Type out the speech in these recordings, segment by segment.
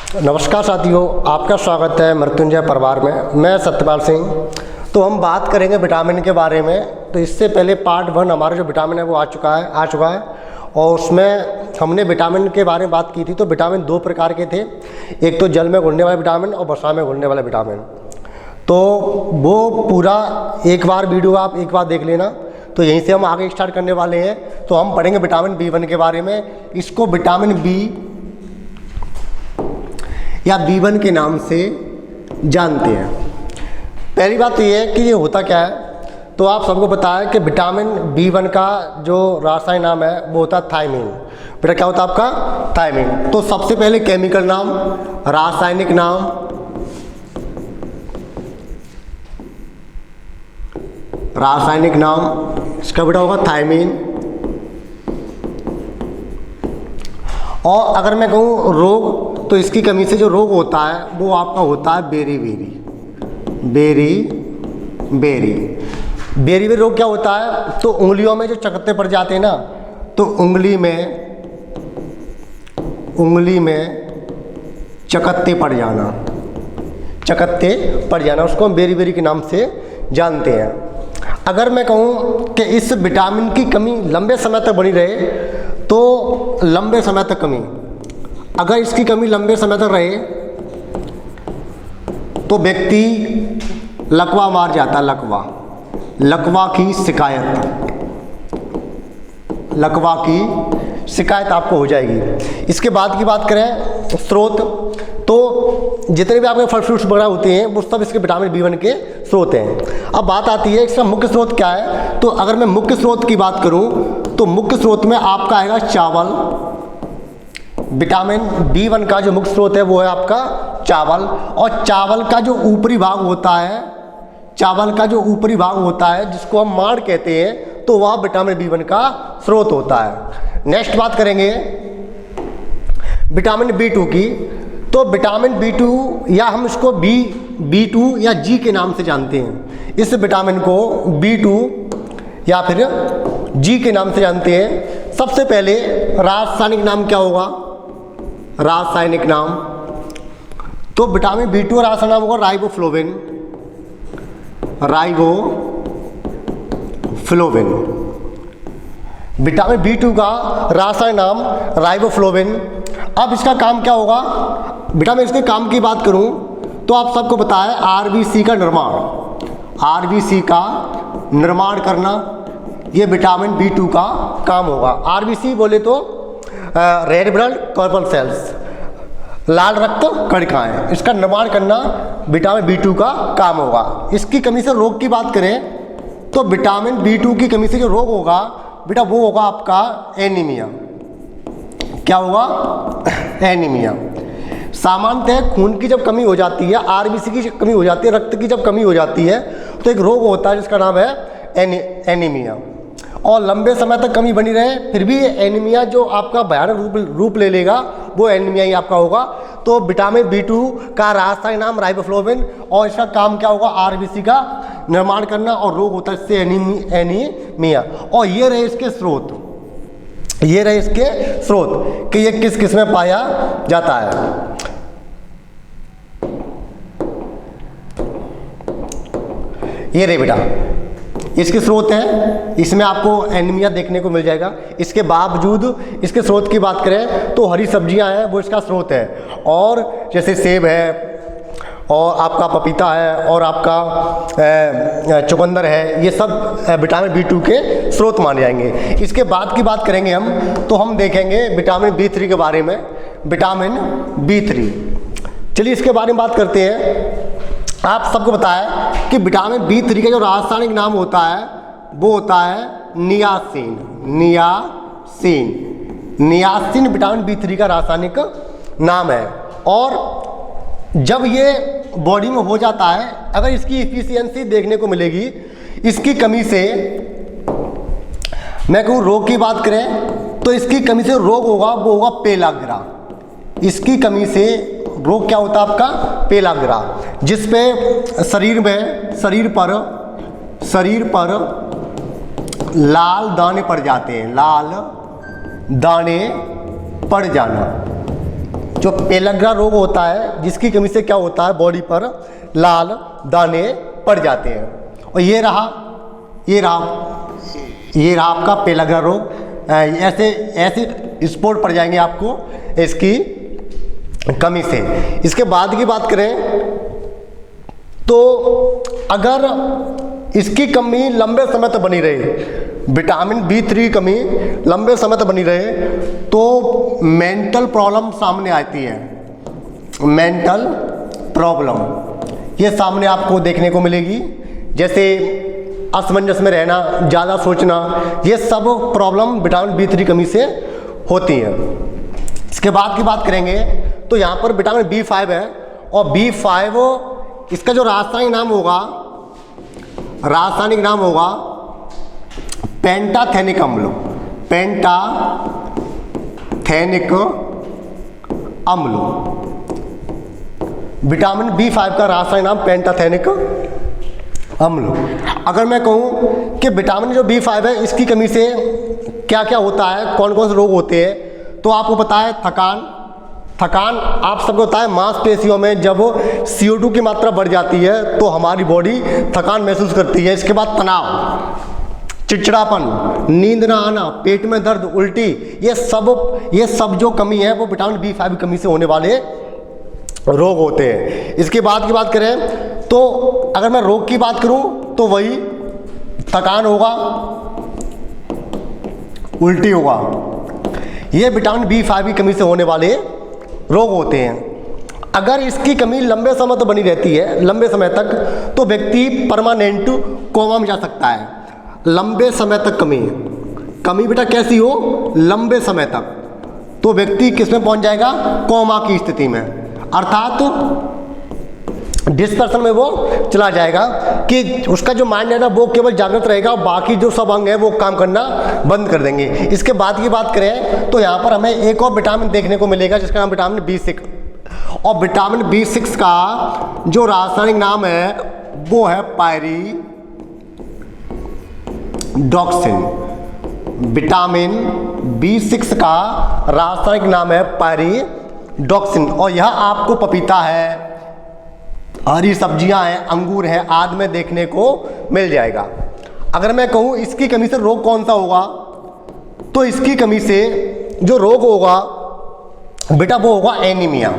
नमस्कार साथियों, आपका स्वागत है मृत्युंजय परिवार में। मैं सत्यपाल सिंह। तो हम बात करेंगे विटामिन के बारे में। तो इससे पहले पार्ट 1 हमारा जो विटामिन है वो आ चुका है और उसमें हमने विटामिन के बारे में बात की थी। तो विटामिन 2 प्रकार के थे, एक तो जल में घुलने वाला विटामिन और वसा में घुलने वाला विटामिन। तो वो पूरा एक बार वीडियो आप एक बार देख लेना। तो यहीं से हम आगे स्टार्ट करने वाले हैं। तो हम पढ़ेंगे विटामिन B1 के बारे में। इसको विटामिन बी या B1 के नाम से जानते हैं। पहली बात तो ये है कि ये होता क्या है। तो आप सबको पता है कि विटामिन B1 का जो रासायनिक नाम है वो होता है थायमीन। बेटा क्या होता है आपका? थायमीन। तो सबसे पहले केमिकल नाम, रासायनिक नाम, इसका बेटा होगा थायमीन। और अगर मैं कहूँ रोग, तो इसकी कमी से जो रोग होता है वो आपका होता है बेरी रोग। क्या होता है? तो उंगलियों में जो चकत्ते पड़ जाते हैं ना, तो उंगली में चकत्ते पड़ जाना, उसको हम बेरी के नाम से जानते हैं। अगर मैं कहूँ कि इस विटामिन की कमी लंबे समय तक बनी रहे, तो लंबे समय तक कमी, अगर इसकी कमी लंबे समय तक रहे तो व्यक्ति लकवा मार जाता है। लकवा की शिकायत आपको हो जाएगी। इसके बाद की बात करें स्रोत, तो जितने भी आपके फल फ्रूट्स वगैरह होते हैं वो सब इसके विटामिन B1 के स्रोत हैं। अब बात आती है इसका मुख्य स्रोत क्या है। तो अगर मैं मुख्य स्रोत की बात करूं तो मुख्य स्रोत में आपका आएगा चावल। विटामिन B1 का जो मुख्य स्रोत है वो है आपका चावल। और चावल का जो ऊपरी भाग होता है, जिसको हम माड़ कहते हैं, तो वह विटामिन B1 का स्रोत होता है। नेक्स्ट बात करेंगे विटामिन B2 की। तो विटामिन B2 या हम इसको B2 या G के नाम से जानते हैं। इस विटामिन को B2 या फिर G के नाम से जानते हैं। सबसे पहले रासायनिक नाम क्या होगा? रासायनिक नाम, तो विटामिन B2 का रासायनिक नाम होगा राइबोफ्लोविन। विटामिन B2 का रासायनिक नाम राइबोफ्लोविन। अब इसका काम क्या होगा? बेटा मैं इसके काम की बात करूं तो आप सबको पता है आरबीसी का निर्माण करना, ये विटामिन B2 का काम होगा। आरबीसी बोले तो रेड ब्लड कॉर्पल सेल्स, लाल रक्त कणिकाएं, इसका निर्माण करना विटामिन B2 का काम होगा। इसकी कमी से रोग की बात करें तो विटामिन B2 की कमी से जो रोग होगा बेटा वो होगा आपका एनीमिया। क्या होगा? एनीमिया। सामान्यतः खून की जब कमी हो जाती है, आरबीसी की कमी हो जाती है, रक्त की जब कमी हो जाती है, तो एक रोग होता है जिसका नाम है एनीमिया। और लंबे समय तक कमी बनी रहे फिर भी एनीमिया जो आपका भयानक रूप ले लेगा वो एनीमिया ही आपका होगा। तो विटामिन B2 का रासायनिक नाम राइबोफ्लोविन, और इसका काम क्या होगा? आरबीसी का निर्माण करना, और रोग होता है इससे एनीमिया। और ये रहे इसके स्रोत कि ये किस किस में पाया जाता है। ये रहे बेटा इसके स्रोत हैं, इसमें आपको एनीमिया देखने को मिल जाएगा। इसके बावजूद इसके स्रोत की बात करें तो हरी सब्जियां हैं वो इसका स्रोत है। और जैसे सेब है, और आपका पपीता है, और आपका चुकंदर है, ये सब विटामिन B2 के स्रोत माने जाएंगे। इसके बाद की बात करेंगे हम, तो हम देखेंगे विटामिन B3 के बारे में। विटामिन B3, चलिए इसके बारे में बात करते हैं। आप सबको पता है कि विटामिन B3 का जो रासायनिक नाम होता है वो होता है नियासिन विटामिन B3 का रासायनिक नाम है। और जब ये बॉडी में हो जाता है, अगर इसकी एफिशिएंसी देखने को मिलेगी, इसकी कमी से मैं कहूँ रोग की बात करें तो इसकी कमी से रोग होगा वो होगा पेलाग्रा। इसकी कमी से रोग क्या होता है आपका? पेलाग्रा, जिसपे शरीर पर लाल दाने पड़ जाते हैं। लाल दाने पड़ जाना, जो पेलग्रा रोग होता है, जिसकी कमी से क्या होता है, बॉडी पर लाल दाने पड़ जाते हैं। और ये रहा आपका पेलग्रा रोग। ऐसे स्पॉट पड़ जाएंगे आपको इसकी कमी से। इसके बाद की बात करें तो अगर इसकी कमी लंबे समय तक बनी रहे, विटामिन B3 की कमी लंबे समय तक बनी रहे, तो मेंटल प्रॉब्लम सामने आती है। मेंटल प्रॉब्लम ये सामने आपको देखने को मिलेगी, जैसे असमंजस में रहना, ज़्यादा सोचना, ये सब प्रॉब्लम विटामिन B3 कमी से होती हैं। इसके बाद की बात करेंगे तो यहाँ पर विटामिन B5 है, और B5 इसका जो रासायनिक नाम होगा पेंटाथेनिक अम्ल। विटामिन B5 का रासायनिक नाम पेंटाथेनिक अम्ल। अगर मैं कहूँ कि विटामिन जो B5 है, इसकी कमी से क्या क्या होता है, कौन कौन से रोग होते हैं, तो आपको पता है थकान आप सबको पता है, मांसपेशियों में जब CO2 की मात्रा बढ़ जाती है तो हमारी बॉडी थकान महसूस करती है। इसके बाद तनाव, चिड़चिड़ापन, नींद ना आना, पेट में दर्द, उल्टी, ये सब जो कमी है वो विटामिन B5 की कमी से होने वाले रोग होते हैं। इसके बाद की बात करें तो अगर मैं रोग की बात करूं तो वही थकान होगा, उल्टी होगा, ये विटामिन B5 की कमी से होने वाले रोग होते हैं। अगर इसकी कमी लंबे समय तक बनी रहती है, लंबे समय तक, तो व्यक्ति परमानेंट कोमा में जा सकता है। लंबे समय तक कमी बेटा कैसी हो, लंबे समय तक, तो व्यक्ति किस में पहुंच जाएगा, कोमा की स्थिति में, अर्थात डिस्पर्सन में वो चला जाएगा कि उसका जो माइंड है ना वो केवल जागृत रहेगा, बाकी जो सब अंग है वो काम करना बंद कर देंगे। इसके बाद की बात करें तो यहाँ पर हमें एक और विटामिन देखने को मिलेगा जिसका नाम विटामिन B6। और विटामिन B6 का जो रासायनिक नाम है वो है पायरिडॉक्सिन। विटामिन B6 का रासायनिक नाम है पायरिडॉक्सिन। और यह आपको पपीता है, हरी सब्जियां हैं, अंगूर हैं आदि में देखने को मिल जाएगा। अगर मैं कहूँ इसकी कमी से रोग कौन सा होगा, तो इसकी कमी से जो रोग होगा बेटा वो होगा एनीमिया।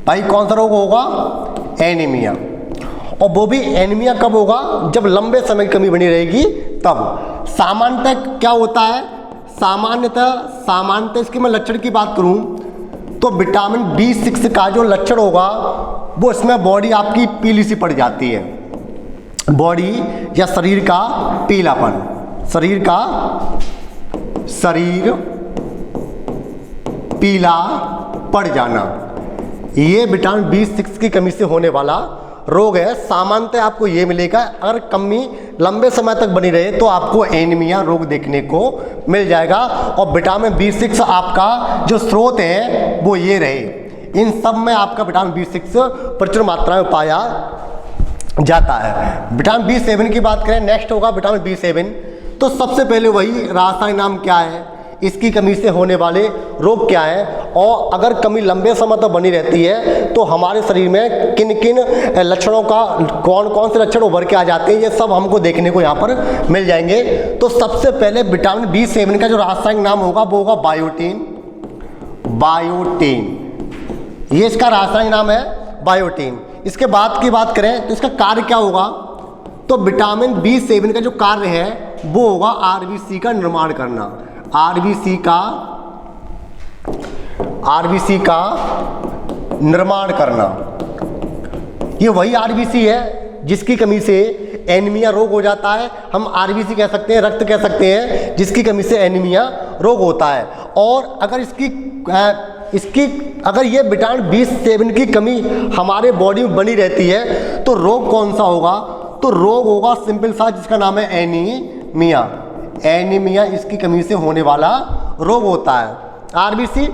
भाई कौन सा रोग होगा, एनीमिया। और वो भी एनीमिया कब होगा, जब लंबे समय की कमी बनी रहेगी तब। सामान्यतः क्या होता है, सामान्यतः इसके मैं लक्षण की बात करूं तो विटामिन B6 का जो लक्षण होगा वो इसमें बॉडी आपकी पीली सी पड़ जाती है, बॉडी या शरीर का पीलापन, शरीर पीला पड़ जाना, ये विटामिन B6 की कमी से होने वाला रोग है। सामान्यतः आपको ये मिलेगा। अगर कमी लंबे समय तक बनी रहे तो आपको एनीमिया रोग देखने को मिल जाएगा। और विटामिन B6 आपका जो स्रोत है वो ये रहे, इन सब में आपका विटामिन B6 प्रचुर मात्रा में पाया जाता है। विटामिन B7 की बात करें, नेक्स्ट होगा विटामिन B7। तो सबसे पहले वही रासायनिक नाम क्या है, इसकी कमी से होने वाले रोग क्या है, और अगर कमी लंबे समय तक बनी रहती है तो हमारे शरीर में किन किन लक्षणों का, कौन कौन से लक्षण उभर के आ जाते हैं, ये सब हमको देखने को यहाँ पर मिल जाएंगे। तो सबसे पहले विटामिन B7 का जो रासायनिक नाम होगा वो होगा बायोटीन। ये इसका रासायनिक नाम है बायोटीन। इसके बाद की बात करें तो इसका कार्य क्या होगा, तो विटामिन B7 का जो कार्य है वो होगा RBC का निर्माण करना। RBC का निर्माण करना, ये वही RBC है जिसकी कमी से एनीमिया रोग हो जाता है। हम RBC कह सकते हैं, रक्त कह सकते हैं, जिसकी कमी से एनीमिया रोग होता है। और अगर अगर ये विटामिन B7 की कमी हमारे बॉडी में बनी रहती है तो रोग कौन सा होगा, तो रोग होगा सिंपल सा जिसका नाम है एनीमिया। एनीमिया इसकी कमी से होने वाला रोग होता है। RBC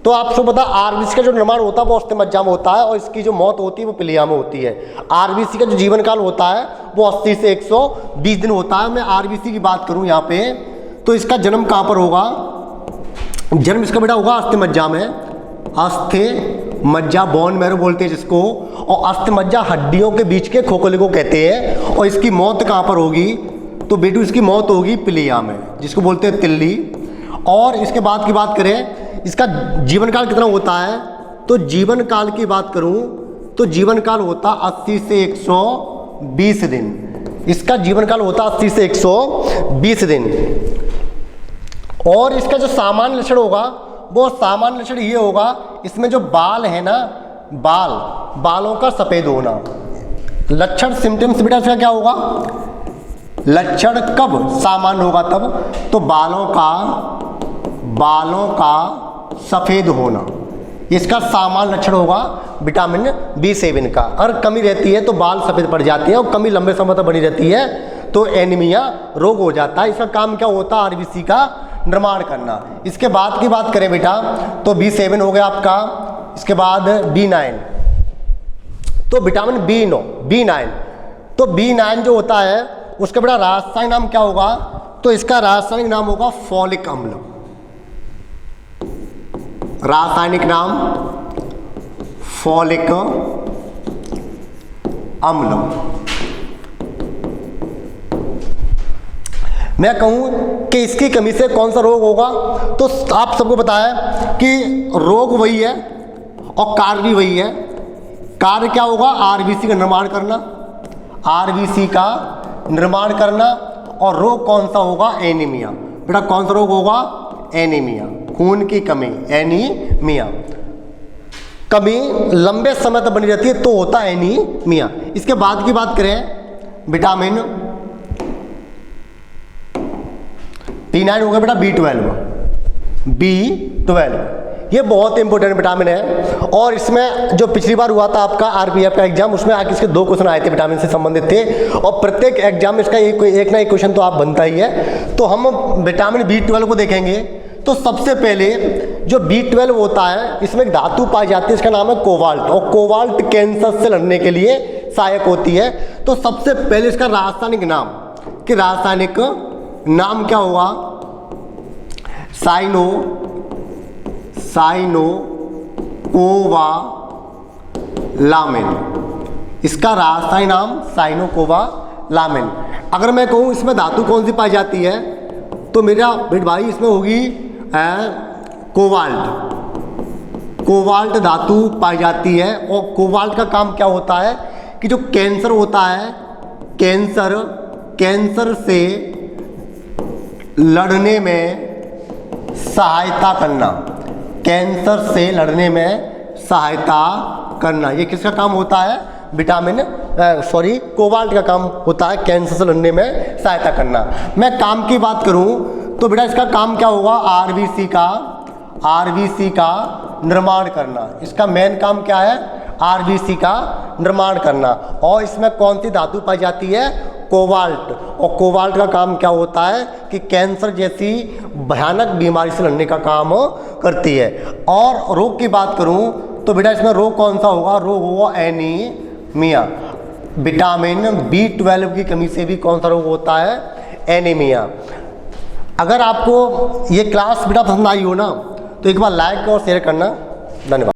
तो आपको पता RBC का जो निर्माण होता है वो अस्थिमज्जा में होता है, और इसकी जो मौत होती है वो प्लीहा में होती है। RBC का जो जीवन काल होता है वो 80 से 120 दिन होता है। मैं RBC की बात करूं यहाँ पे, तो इसका जन्म कहाँ पर होगा, जन्म इसका बेटा होगा अस्थिमज्जा में। अस्थि मज्जा, बोन मैरो बोलते हैं जिसको, और अस्थि मज्जा हड्डियों के बीच के खोखले को कहते हैं। और इसकी मौत कहाँ पर होगी? तो बेटू इसकी मौत होगी पिलिया में, जिसको बोलते हैं तिल्ली। और इसके बाद की बात करें, इसका जीवन काल कितना होता है? तो जीवन काल की बात करूं तो जीवन काल होता 80 से 120 दिन। इसका जीवन काल होता 80 से 120 दिन। और इसका जो सामान्य लक्षण होगा वो सामान्य लक्षण ये होगा, इसमें जो बाल है ना, बालों का सफ़ेद होना। लक्षण सिम्टम्स बेटा इसका क्या होगा? लक्षण कब सामान्य होगा? तब तो बालों का सफ़ेद होना, इसका सामान्य लक्षण होगा विटामिन B7 का। अगर कमी रहती है तो बाल सफ़ेद पड़ जाते हैं, और कमी लंबे समय तक बनी रहती है तो एनीमिया रोग हो जाता है। इसका काम क्या होता है? RBC का निर्माण करना। इसके बाद की बात करें बेटा तो B7 हो गया आपका। इसके बाद B9, तो विटामिन B9, तो B9 जो होता है उसका बेटा रासायनिक नाम क्या होगा? तो इसका रासायनिक नाम होगा फॉलिक अम्ल। रासायनिक नाम फॉलिक अम्ल। मैं कहूं कि इसकी कमी से कौन सा रोग होगा? तो आप सबको पता है कि रोग वही है और कार्य भी वही है। कार्य क्या होगा? RBC का निर्माण करना, RBC का निर्माण करना। और रोग कौन सा होगा? एनीमिया। बेटा कौन सा रोग होगा? एनीमिया, खून की कमी, एनीमिया। कमी लंबे समय तक बनी रहती है तो होता है एनीमिया। इसके बाद की बात करें, विटामिन B9 हो गया बेटा B12, ये बहुत इंपॉर्टेंट विटामिन है। और इसमें जो पिछली बार हुआ था आपका RPF का एग्जाम, उसमें आके इसके 2 क्वेश्चन आए थे विटामिन से संबंधित थे, और प्रत्येक एग्जाम में इसका एक ना एक क्वेश्चन तो आप बनता ही है। तो हम विटामिन B12 को देखेंगे। तो सबसे पहले जो B12 होता है, इसमें एक धातु पाई जाती है, इसका नाम है कोबाल्ट, और कोबाल्ट कैंसर से लड़ने के लिए सहायक होती है। तो सबसे पहले इसका रासायनिक नाम क्या होगा? साइनोकोबालामिन। इसका रासायनिक नाम साइनोकोबालामिन। अगर मैं कहूँ इसमें धातु कौन सी पाई जाती है, तो मेरा बेट भाई इसमें होगी कोबाल्ट धातु पाई जाती है। और कोबाल्ट का काम क्या होता है कि जो कैंसर होता है, कैंसर से लड़ने में सहायता करना, कैंसर से लड़ने में सहायता करना, ये किसका काम होता है? कोबाल्ट का काम होता है कैंसर से लड़ने में सहायता करना। मैं काम की बात करूं तो बेटा इसका काम क्या होगा? RBC का निर्माण करना। इसका मेन काम क्या है? RBC का निर्माण करना। और इसमें कौन सी धातु पाई जाती है? कोबाल्ट। और कोबाल्ट का काम क्या होता है कि कैंसर जैसी भयानक बीमारी से लड़ने का काम करती है। और रोग की बात करूं तो बेटा इसमें रोग कौन सा होगा? रोग होगा एनीमिया। विटामिन B12 की कमी से भी कौन सा रोग होता है? एनीमिया। अगर आपको ये क्लास बेटा पसंद आई हो ना, तो एक बार लाइक और शेयर करना। धन्यवाद।